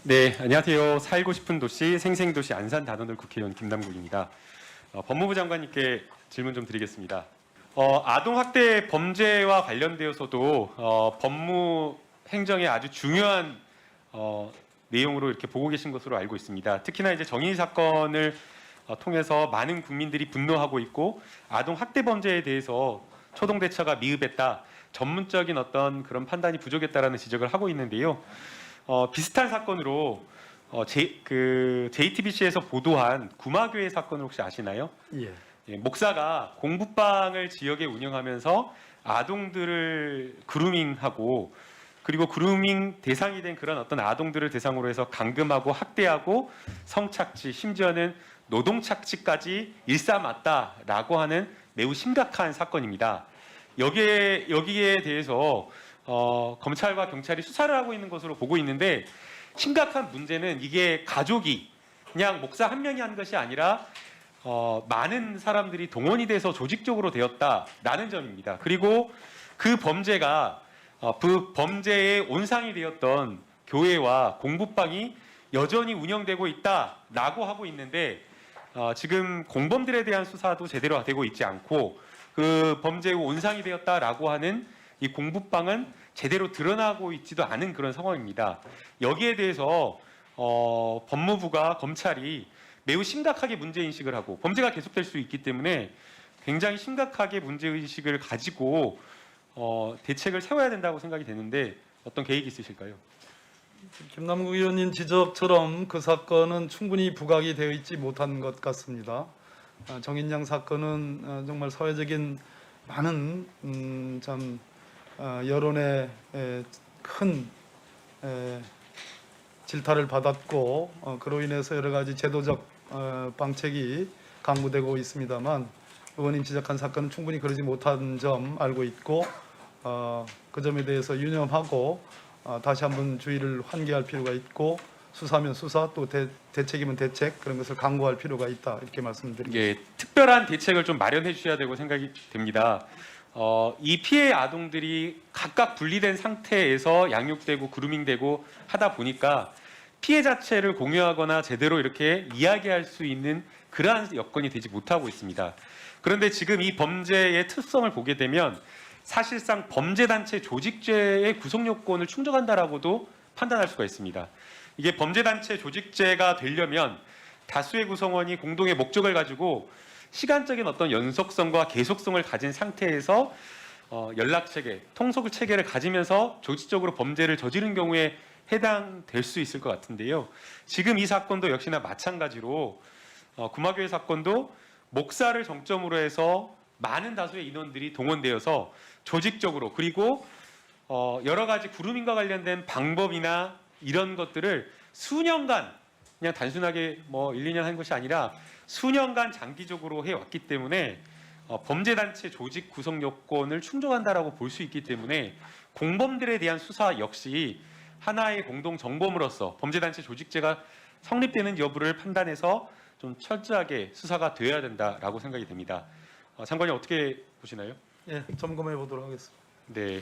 네, 안녕하세요. 살고 싶은 도시 생생도시 안산단원을 국회의원 김남국입니다. 법무부 장관님께 질문 좀 드리겠습니다. 아동학대 범죄와 관련되어서도 법무 행정의 아주 중요한 내용으로 이렇게 보고 계신 것으로 알고 있습니다. 특히나 이제 정의 사건을 통해서 많은 국민들이 분노하고 있고 아동학대 범죄에 대해서 초동 대처가 미흡했다, 전문적인 어떤 그런 판단이 부족했다라는 지적을 하고 있는데요. 비슷한 사건으로 JTBC에서 보도한 구마교회 사건을 혹시 아시나요? 예. 예, 목사가 공부방을 지역에 운영하면서 아동들을 그루밍하고 그리고 그루밍 대상이 된 그런 어떤 아동들을 대상으로 해서 감금하고 학대하고 성착취, 심지어는 노동착취까지 일삼았다라고 하는 매우 심각한 사건입니다. 여기에 대해서 검찰과 경찰이 수사를 하고 있는 것으로 보고 있는데, 심각한 문제는 이게 가족이 그냥 목사 한 명이 한 것이 아니라 많은 사람들이 동원이 돼서 조직적으로 되었다라는 점입니다. 그리고 그 범죄가 그 범죄의 온상이 되었던 교회와 공부방이 여전히 운영되고 있다라고 하고 있는데, 지금 공범들에 대한 수사도 제대로 되고 있지 않고 그 범죄의 온상이 되었다라고 하는 이 공부방은 제대로 드러나고 있지도 않은 그런 상황입니다. 여기에 대해서 법무부가 검찰이 매우 심각하게 문제인식을 하고, 범죄가 계속될 수 있기 때문에 굉장히 심각하게 문제의식을 가지고 대책을 세워야 된다고 생각이 되는데 어떤 계획이 있으실까요? 김남국 의원님 지적처럼 그 사건은 충분히 부각이 되어 있지 못한 것 같습니다. 정인양 사건은 정말 사회적인 많은 여론의 큰 질타를 받았고, 그로 인해서 여러 가지 제도적 방책이 강구되고 있습니다만, 의원님 지적한 사건은 충분히 그러지 못한 점 알고 있고, 그 점에 대해서 유념하고 다시 한번 주의를 환기할 필요가 있고, 수사면 수사, 또 대책이면 대책, 그런 것을 강구할 필요가 있다, 이렇게 말씀드립니다. 예, 특별한 대책을 좀 마련해 주셔야 되고 생각이 됩니다. 이 피해 아동들이 각각 분리된 상태에서 양육되고 그루밍되고 하다 보니까 피해 자체를 공유하거나 제대로 이렇게 이야기할 수 있는 그러한 여건이 되지 못하고 있습니다. 그런데 지금 이 범죄의 특성을 보게 되면 사실상 범죄단체 조직죄의 구성 요건을 충족한다라고도 판단할 수가 있습니다. 이게 범죄단체 조직죄가 되려면 다수의 구성원이 공동의 목적을 가지고 시간적인 어떤 연속성과 계속성을 가진 상태에서 연락체계, 통속체계를 가지면서 조직적으로 범죄를 저지른 경우에 해당될 수 있을 것 같은데요. 지금 이 사건도 역시나 마찬가지로 구마교회 사건도 목사를 정점으로 해서 많은 다수의 인원들이 동원되어서 조직적으로, 그리고 여러 가지 그루밍과 관련된 방법이나 이런 것들을 수년간, 그냥 단순하게 뭐 1, 2년 한 것이 아니라 수년간 장기적으로 해왔기 때문에 범죄단체 조직 구성 요건을 충족한다라고 볼 수 있기 때문에 공범들에 대한 수사 역시 하나의 공동 정범으로서 범죄단체 조직죄가 성립되는 여부를 판단해서 좀 철저하게 수사가 되어야 된다라고 생각이 됩니다. 장관님 어떻게 보시나요? 예, 점검해 보도록 하겠습니다. 네.